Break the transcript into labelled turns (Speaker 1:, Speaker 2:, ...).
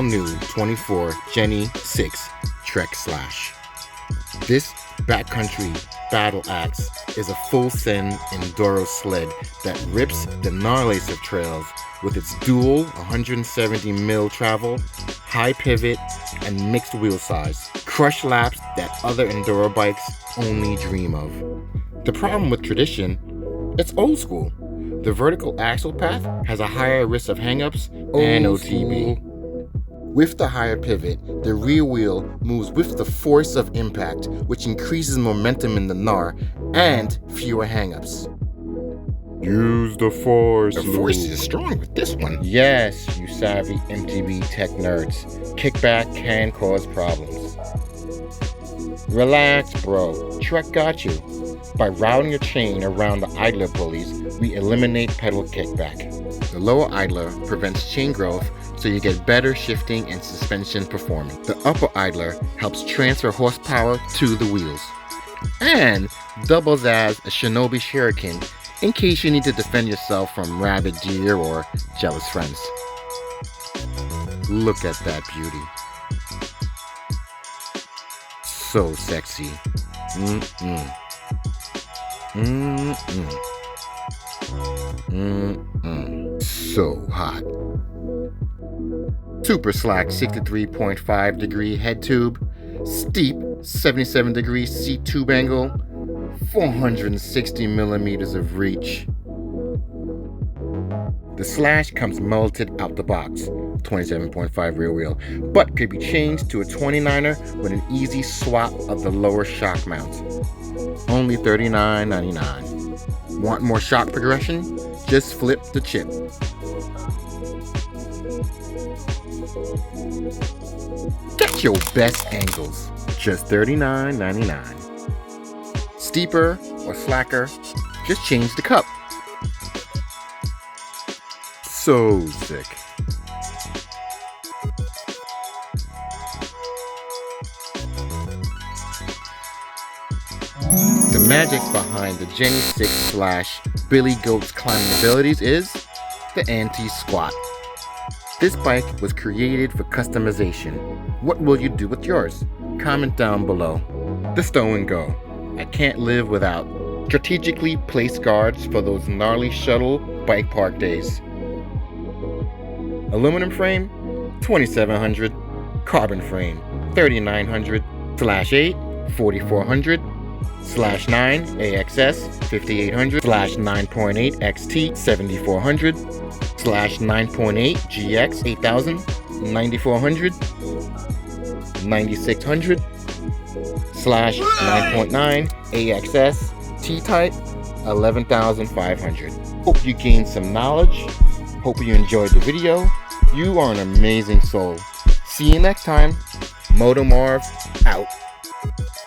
Speaker 1: all new 24 Jenny 6 Trek Slash. This backcountry battle axe is a full-send enduro sled that rips the gnarliest of trails with its dual 170mm travel, high pivot, and mixed wheel size. Crush laps that other enduro bikes only dream of. The problem with tradition, it's old school. The vertical axle path has a higher risk of hangups and OTB. With the higher pivot, the rear wheel moves with the force of impact, which increases momentum in the gnar and fewer hangups.
Speaker 2: Use the force.
Speaker 1: The force is strong with this one.
Speaker 3: Yes, you savvy MTB tech nerds. Kickback can cause problems. Relax, bro. Trek got you. By routing your chain around the idler pulleys, we eliminate pedal kickback.
Speaker 1: The lower idler prevents chain growth, so you get better shifting and suspension performance. The upper idler helps transfer horsepower to the wheels and doubles as a shinobi shuriken in case you need to defend yourself from rabid deer or jealous friends. Look at that beauty. So sexy. So hot. Super slack 63.5 degree head tube, steep 77 degree seat tube angle, 460 millimeters of reach. The Slash comes mulleted out the box, 27.5 rear wheel, but could be changed to a 29er with an easy swap of the lower shock mount. Only $39.99. Want more shock progression? Just flip the chip. Get your best angles, just $39.99. Steeper or slacker, just change the cup. So sick. The magic behind the Jenny 6 Slash Billy Goat's climbing abilities is the anti-squat. This bike was created for customization. What will you do with yours? Comment down below. The stow and go. I can't live without. Strategically placed guards for those gnarly shuttle bike park days. Aluminum frame, $2,700. Carbon frame, $3,900. /8, $4,400. /9 AXS, $5,800. /9.8 XT, $7,400. /9.8 GX, $8,000. $9,400. $9,600. /9.9 AXS T-Type, $11,500. Hope you gained some knowledge. Hope you enjoyed the video. You are an amazing soul. See you next time. Moto Marv out.